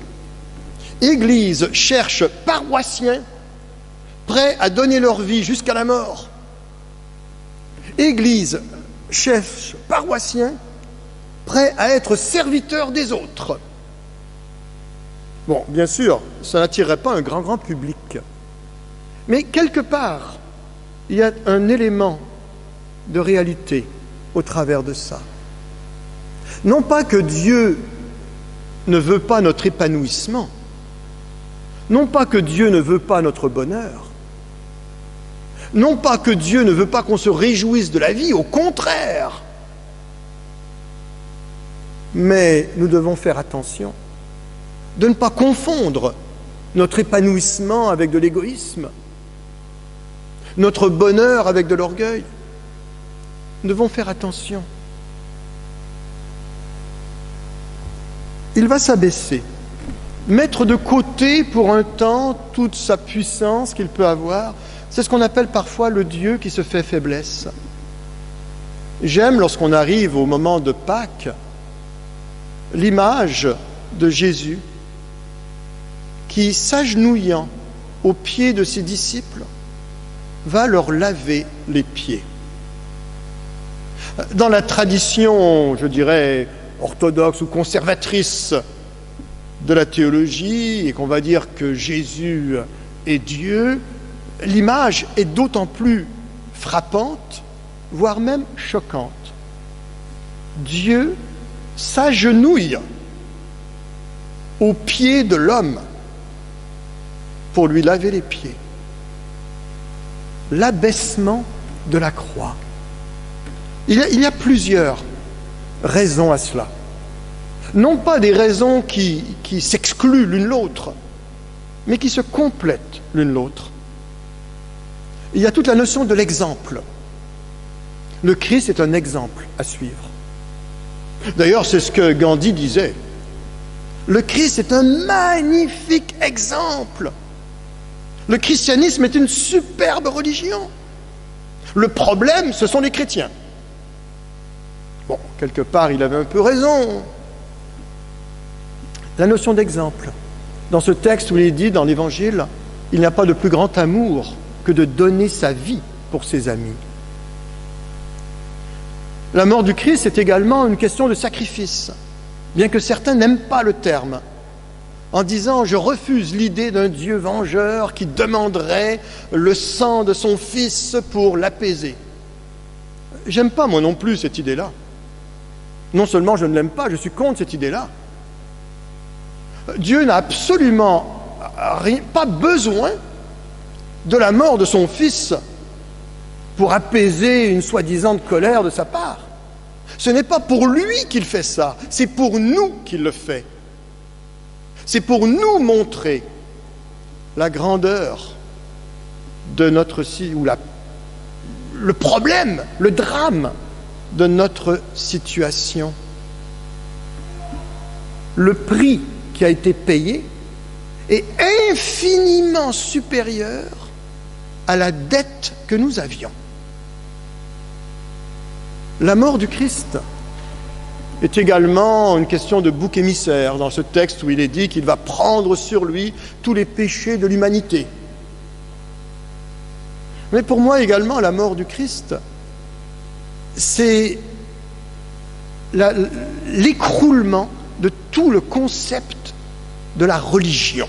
Église cherche paroissiens prêts à donner leur vie jusqu'à la mort. Église cherche paroissiens prêts à être serviteurs des autres. Bon, bien sûr, ça n'attirerait pas un grand public. Mais quelque part, il y a un élément de réalité au travers de ça. Non pas que Dieu ne veut pas notre épanouissement, non pas que Dieu ne veut pas notre bonheur, non pas que Dieu ne veut pas qu'on se réjouisse de la vie, au contraire. Mais nous devons faire attention de ne pas confondre notre épanouissement avec de l'égoïsme, notre bonheur avec de l'orgueil. Nous devons faire attention. Il va s'abaisser, mettre de côté pour un temps toute sa puissance qu'il peut avoir. C'est ce qu'on appelle parfois le Dieu qui se fait faiblesse. J'aime, lorsqu'on arrive au moment de Pâques, l'image de Jésus qui, s'agenouillant aux pieds de ses disciples, va leur laver les pieds. Dans la tradition, je dirais, orthodoxe ou conservatrice de la théologie, et qu'on va dire que Jésus est Dieu, l'image est d'autant plus frappante, voire même choquante. Dieu s'agenouille aux pieds de l'homme pour lui laver les pieds. L'abaissement de la croix. Il y a plusieurs raisons à cela. Non pas des raisons qui s'excluent l'une l'autre, mais qui se complètent l'une l'autre. Il y a toute la notion de l'exemple. Le Christ est un exemple à suivre. D'ailleurs, c'est ce que Gandhi disait. Le Christ est un magnifique exemple. Le christianisme est une superbe religion. Le problème, ce sont les chrétiens. Bon, quelque part, il avait un peu raison. La notion d'exemple. Dans ce texte où il est dit dans l'Évangile, il n'y a pas de plus grand amour que de donner sa vie pour ses amis. La mort du Christ est également une question de sacrifice, bien que certains n'aiment pas le terme, en disant « je refuse l'idée d'un Dieu vengeur qui demanderait le sang de son Fils pour l'apaiser ». J'aime pas moi non plus cette idée-là. Non seulement je ne l'aime pas, je suis contre cette idée-là. Dieu n'a absolument pas besoin de la mort de son Fils pour apaiser une soi-disant colère de sa part. Ce n'est pas pour lui qu'il fait ça, c'est pour nous qu'il le fait. C'est pour nous montrer la grandeur de notre ou le problème, le drame de notre situation. Le prix qui a été payé est infiniment supérieur à la dette que nous avions. La mort du Christ est également une question de bouc émissaire dans ce texte où il est dit qu'il va prendre sur lui tous les péchés de l'humanité. Mais pour moi également, la mort du Christ, c'est l'écroulement de tout le concept de la religion.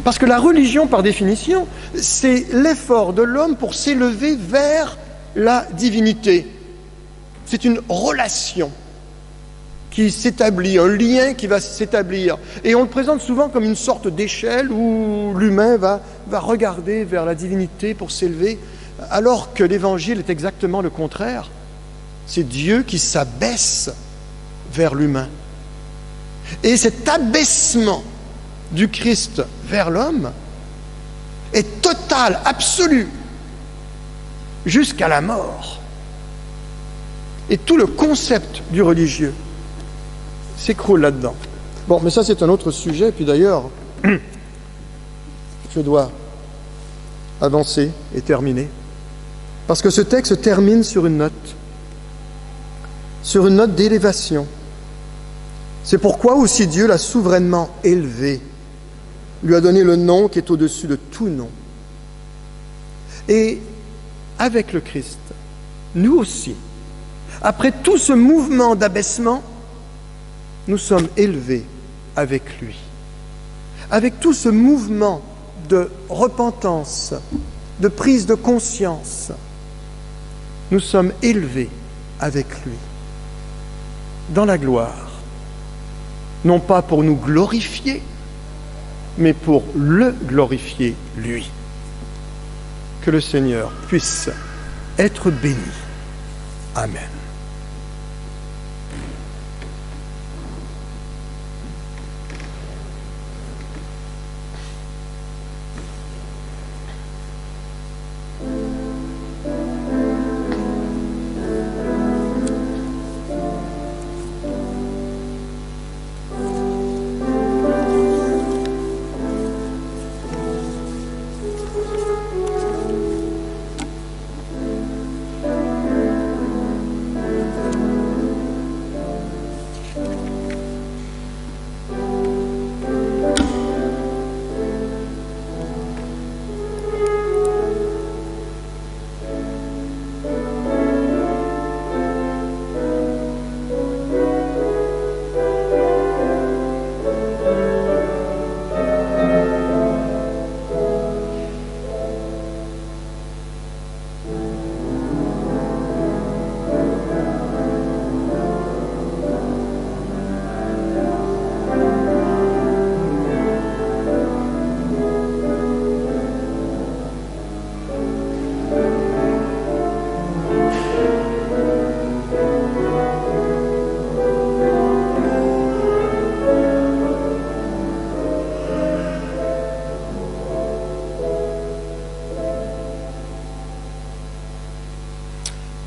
Parce que la religion, par définition, c'est l'effort de l'homme pour s'élever vers la divinité. C'est une relation qui s'établit, un lien qui va s'établir. Et on le présente souvent comme une sorte d'échelle où l'humain va regarder vers la divinité pour s'élever, alors que l'Évangile est exactement le contraire. C'est Dieu qui s'abaisse vers l'humain. Et cet abaissement du Christ vers l'homme est total, absolu, jusqu'à la mort. Et tout le concept du religieux s'écroule là-dedans. Bon, mais ça c'est un autre sujet, puis d'ailleurs, je dois avancer et terminer, parce que ce texte termine sur une note d'élévation. C'est pourquoi aussi Dieu l'a souverainement élevé, lui a donné le nom qui est au-dessus de tout nom. Et avec le Christ, nous aussi, après tout ce mouvement d'abaissement, nous sommes élevés avec lui. Avec tout ce mouvement de repentance, de prise de conscience, nous sommes élevés avec lui, dans la gloire. Non pas pour nous glorifier, mais pour le glorifier, lui. Que le Seigneur puisse être béni. Amen.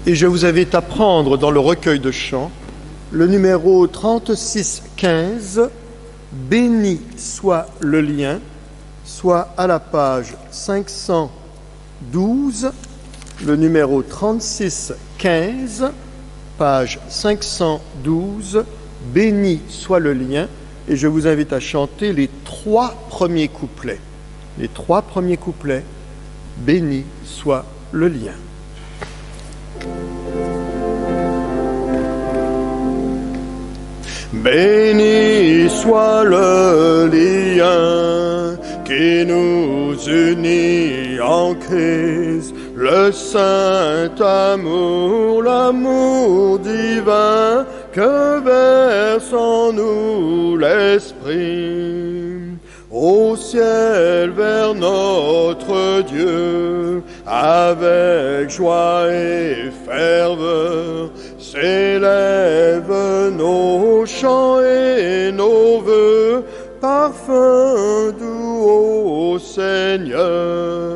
Et je vous invite à prendre dans le recueil de chants le numéro 3615, « Béni soit le lien », soit à la page 512, le numéro 3615, « page 512, « Béni soit le lien », et je vous invite à chanter les 3 premiers couplets. Les 3 premiers couplets, « Béni soit le lien ». Béni soit le lien qui nous unit en Christ, le saint amour, l'amour divin que verse en nous l'Esprit. Au ciel vers notre Dieu, avec joie et ferveur, s'élèvent nos chants et nos vœux, parfum doux au Seigneur.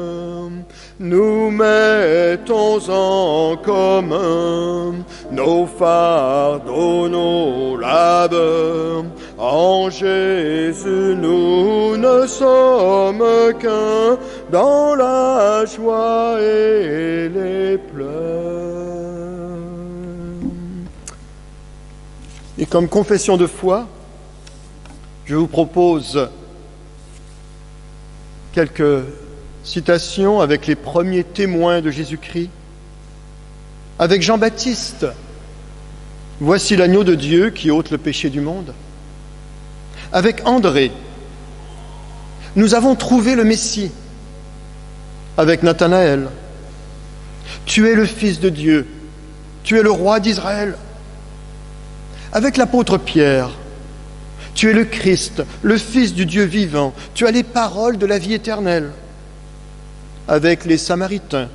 Nous mettons en commun nos fardeaux, nos labeurs. En Jésus, nous ne sommes qu'un dans la joie et les pleurs. Et comme confession de foi, je vous propose quelques citations avec les premiers témoins de Jésus-Christ. Avec Jean-Baptiste, « Voici l'agneau de Dieu qui ôte le péché du monde ». Avec André, « Nous avons trouvé le Messie ». Avec Nathanaël, « Tu es le Fils de Dieu, tu es le roi d'Israël ». Avec l'apôtre Pierre, « Tu es le Christ, le Fils du Dieu vivant, tu as les paroles de la vie éternelle ». Avec les Samaritains,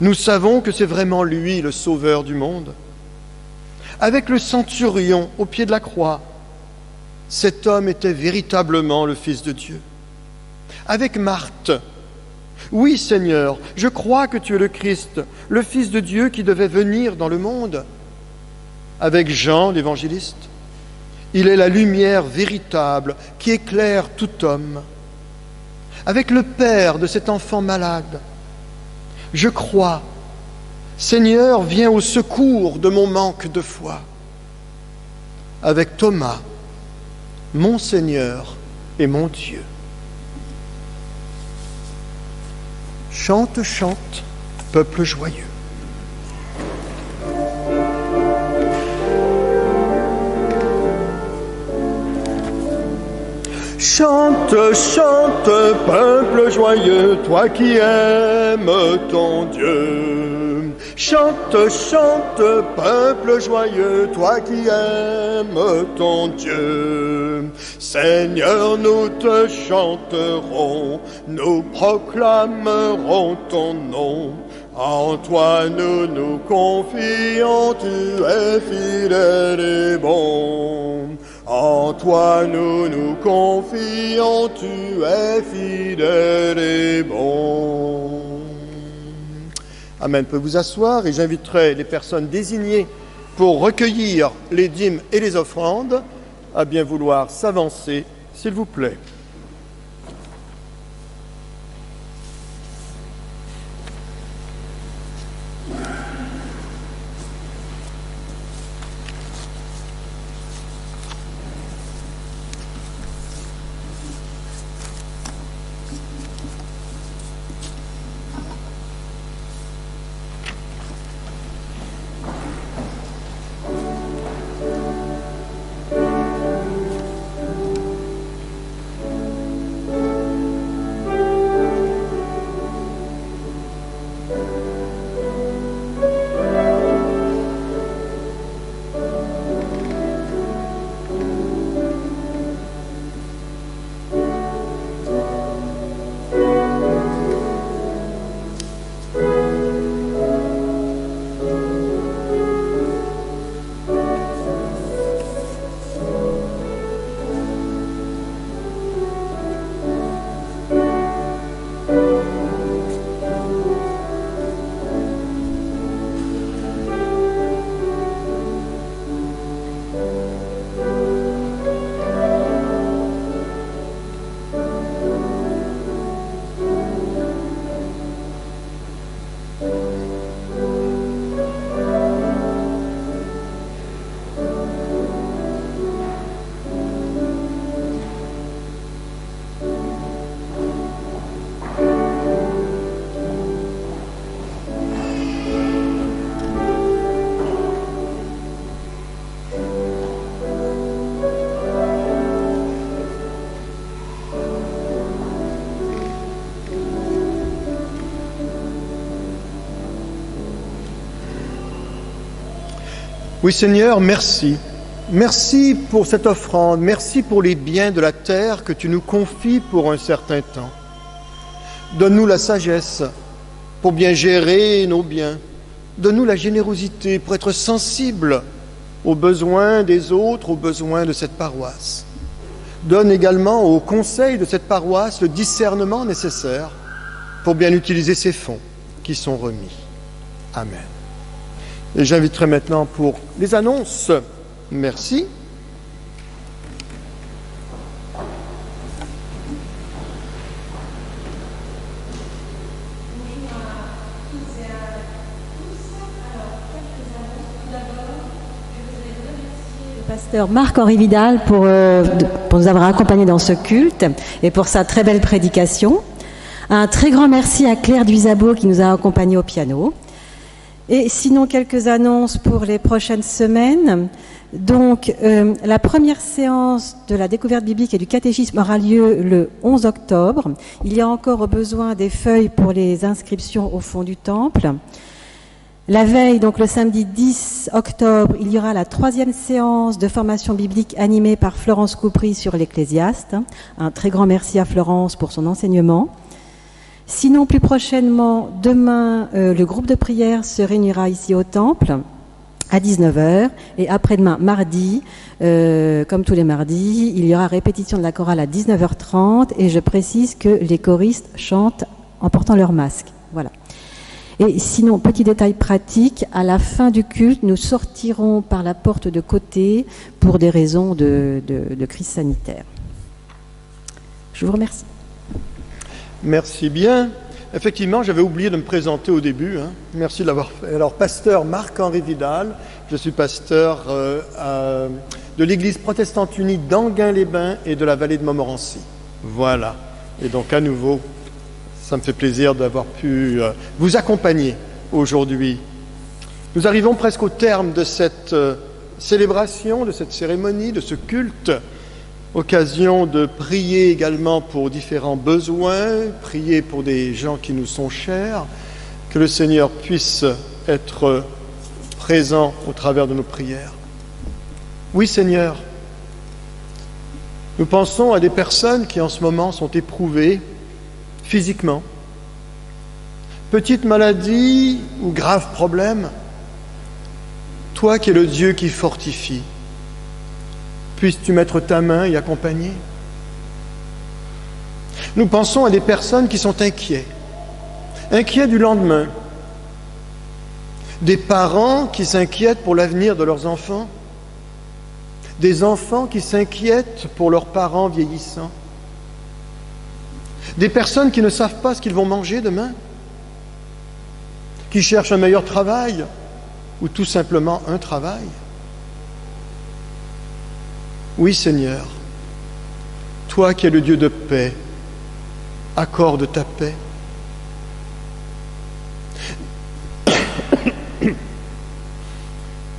nous savons que c'est vraiment lui le Sauveur du monde. Avec le centurion au pied de la croix, cet homme était véritablement le Fils de Dieu. Avec Marthe, oui Seigneur, je crois que tu es le Christ, le Fils de Dieu qui devait venir dans le monde. Avec Jean l'évangéliste, il est la lumière véritable qui éclaire tout homme. Avec le père de cet enfant malade, je crois, Seigneur, viens au secours de mon manque de foi. Avec Thomas, mon Seigneur et mon Dieu. Chante, chante, peuple joyeux. Chante, chante, peuple joyeux, toi qui aimes ton Dieu. Chante, chante, peuple joyeux, toi qui aimes ton Dieu. Seigneur, nous te chanterons, nous proclamerons ton nom. En toi nous nous confions, tu es fidèle et bon. En toi nous nous confions, tu es fidèle et bon. Amen. Vous pouvez vous asseoir et j'inviterai les personnes désignées pour recueillir les dîmes et les offrandes à bien vouloir s'avancer, s'il vous plaît. Oui Seigneur, merci. Merci pour cette offrande, merci pour les biens de la terre que tu nous confies pour un certain temps. Donne-nous la sagesse pour bien gérer nos biens. Donne-nous la générosité pour être sensible aux besoins des autres, aux besoins de cette paroisse. Donne également au conseil de cette paroisse le discernement nécessaire pour bien utiliser ces fonds qui sont remis. Amen. Et j'inviterai maintenant pour les annonces. Merci. Pasteur Marc-Henri Vidal pour nous avoir accompagnés dans ce culte et pour sa très belle prédication. Un très grand merci à Claire Duisabo qui nous a accompagnés au piano. Et sinon, quelques annonces pour les prochaines semaines. Donc, la première séance de la découverte biblique et du catéchisme aura lieu le 11 octobre. Il y a encore besoin des feuilles pour les inscriptions au fond du temple. La veille, donc le samedi 10 octobre, il y aura la 3e séance de formation biblique animée par Florence Coupry sur l'Ecclésiaste. Un très grand merci à Florence pour son enseignement. Sinon, plus prochainement, demain, le groupe de prière se réunira ici au temple à 19h. Et après-demain, mardi, comme tous les mardis, il y aura répétition de la chorale à 19h30. Et je précise que les choristes chantent en portant leur masque. Voilà. Et sinon, petit détail pratique, à la fin du culte, nous sortirons par la porte de côté pour des raisons de crise sanitaire. Je vous remercie. Merci bien. Effectivement, j'avais oublié de me présenter au début. Merci de l'avoir fait. Alors, pasteur Marc-Henri Vidal, je suis pasteur de l'église protestante unie d'Anguin-les-Bains et de la vallée de Montmorency. Voilà. Et donc, à nouveau, ça me fait plaisir d'avoir pu vous accompagner aujourd'hui. Nous arrivons presque au terme de cette célébration, de cette cérémonie, de ce culte. Occasion de prier également pour différents besoins, prier pour des gens qui nous sont chers, que le Seigneur puisse être présent au travers de nos prières. Oui, Seigneur, nous pensons à des personnes qui en ce moment sont éprouvées physiquement, petites maladies ou graves problèmes. Toi qui es le Dieu qui fortifie, puisses-tu mettre ta main et accompagner. Nous pensons à des personnes qui sont inquiets du lendemain, des parents qui s'inquiètent pour l'avenir de leurs enfants, des enfants qui s'inquiètent pour leurs parents vieillissants, des personnes qui ne savent pas ce qu'ils vont manger demain, qui cherchent un meilleur travail ou tout simplement un travail. Oui, Seigneur, toi qui es le Dieu de paix, accorde ta paix.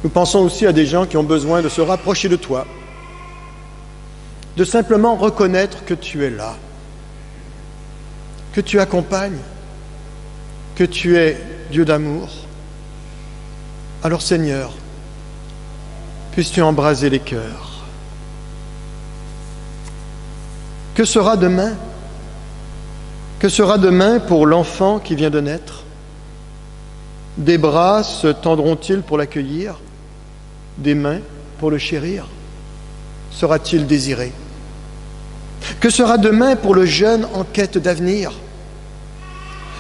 Nous pensons aussi à des gens qui ont besoin de se rapprocher de toi, de simplement reconnaître que tu es là, que tu accompagnes, que tu es Dieu d'amour. Alors, Seigneur, puisses-tu embraser les cœurs. Que sera demain? Que sera demain pour l'enfant qui vient de naître? Des bras se tendront-ils pour l'accueillir? Des mains pour le chérir? Sera-t-il désiré? Que sera demain pour le jeune en quête d'avenir?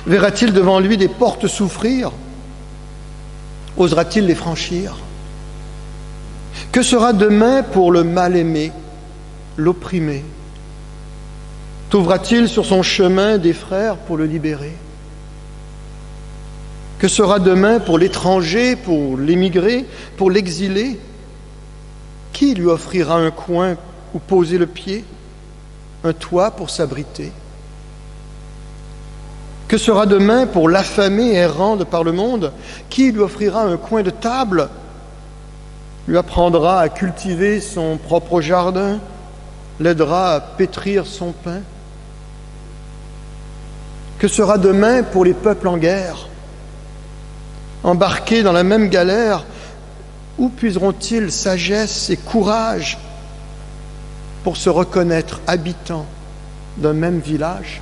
Verra-t-il devant lui des portes s'ouvrir? Osera-t-il les franchir? Que sera demain pour le mal-aimé, l'opprimé? Trouvera-t-il sur son chemin des frères pour le libérer? Que sera demain pour l'étranger, pour l'émigré, pour l'exilé? Qui lui offrira un coin où poser le pied, un toit pour s'abriter? Que sera demain pour l'affamé errant de par le monde? Qui lui offrira un coin de table, lui apprendra à cultiver son propre jardin, l'aidera à pétrir son pain? Que sera demain pour les peuples en guerre, embarqués dans la même galère, Où puiseront-ils sagesse et courage pour se reconnaître habitants d'un même village?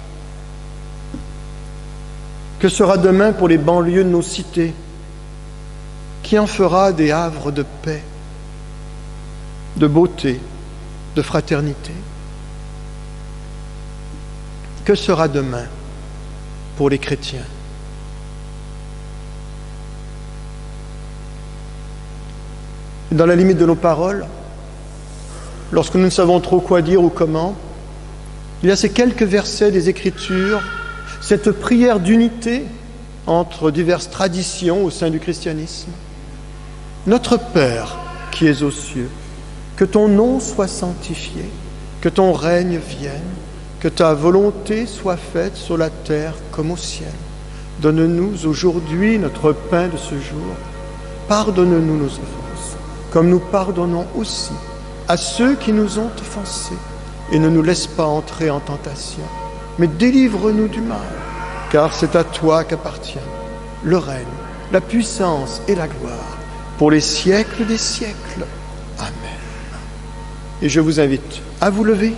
Que sera demain pour les banlieues de nos cités? Qui en fera des havres de paix, de beauté, de fraternité? Que sera demain pour les chrétiens? Dans la limite de nos paroles, lorsque nous ne savons trop quoi dire ou comment, il y a ces quelques versets des Écritures, cette prière d'unité entre diverses traditions au sein du christianisme. Notre Père qui es aux cieux, que ton nom soit sanctifié, que ton règne vienne, que ta volonté soit faite sur la terre comme au ciel. Donne-nous aujourd'hui notre pain de ce jour. Pardonne-nous nos offenses, comme nous pardonnons aussi à ceux qui nous ont offensés. Et ne nous laisse pas entrer en tentation, mais délivre-nous du mal, car c'est à toi qu'appartient le règne, la puissance et la gloire, pour les siècles des siècles. Amen. Et je vous invite à vous lever.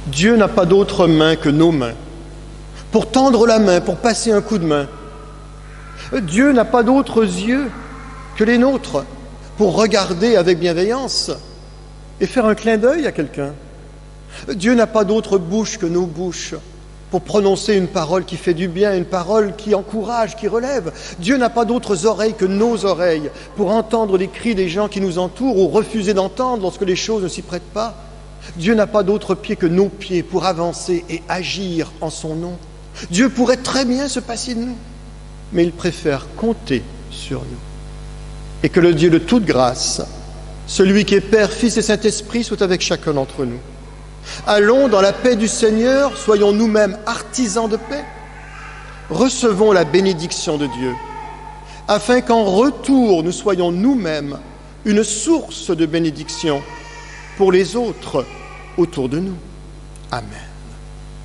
Dieu n'a pas d'autre main que nos mains, pour tendre la main, pour passer un coup de main. Dieu n'a pas d'autres yeux que les nôtres, pour regarder avec bienveillance et faire un clin d'œil à quelqu'un. Dieu n'a pas d'autre bouche que nos bouches, pour prononcer une parole qui fait du bien, une parole qui encourage, qui relève. Dieu n'a pas d'autres oreilles que nos oreilles, pour entendre les cris des gens qui nous entourent ou refuser d'entendre lorsque les choses ne s'y prêtent pas. Dieu n'a pas d'autres pieds que nos pieds pour avancer et agir en son nom. Dieu pourrait très bien se passer de nous, mais il préfère compter sur nous. Et que le Dieu de toute grâce, celui qui est Père, Fils et Saint-Esprit, soit avec chacun d'entre nous. Allons dans la paix du Seigneur, soyons nous-mêmes artisans de paix. Recevons la bénédiction de Dieu, afin qu'en retour, nous soyons nous-mêmes une source de bénédiction pour les autres autour de nous. Amen.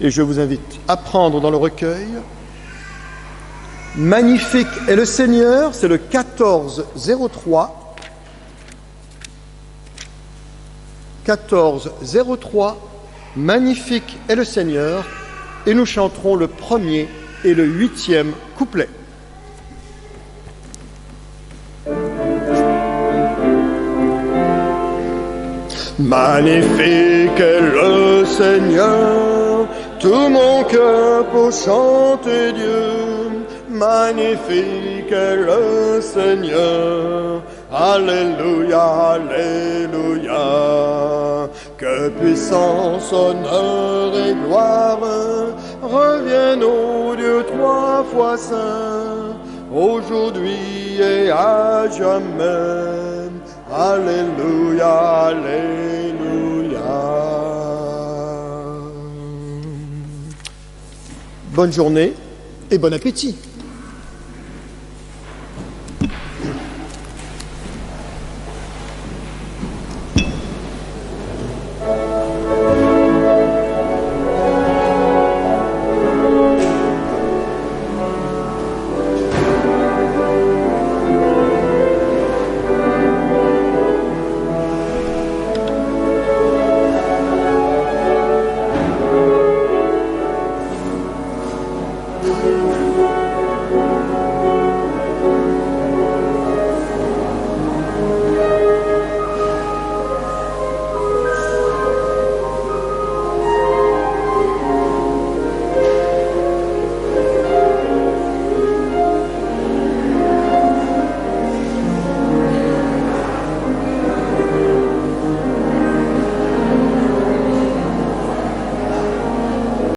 Et je vous invite à prendre dans le recueil Magnifique est le Seigneur, c'est le 1403. 1403, Magnifique est le Seigneur, et nous chanterons le 1er et le 8e couplet. Magnifique est le Seigneur, tout mon cœur pour chanter Dieu. Magnifique est le Seigneur, alléluia, alléluia. Que puissance, honneur et gloire reviennent au Dieu trois fois saint, aujourd'hui et à jamais. Alléluia, alléluia. Bonne journée et bon appétit.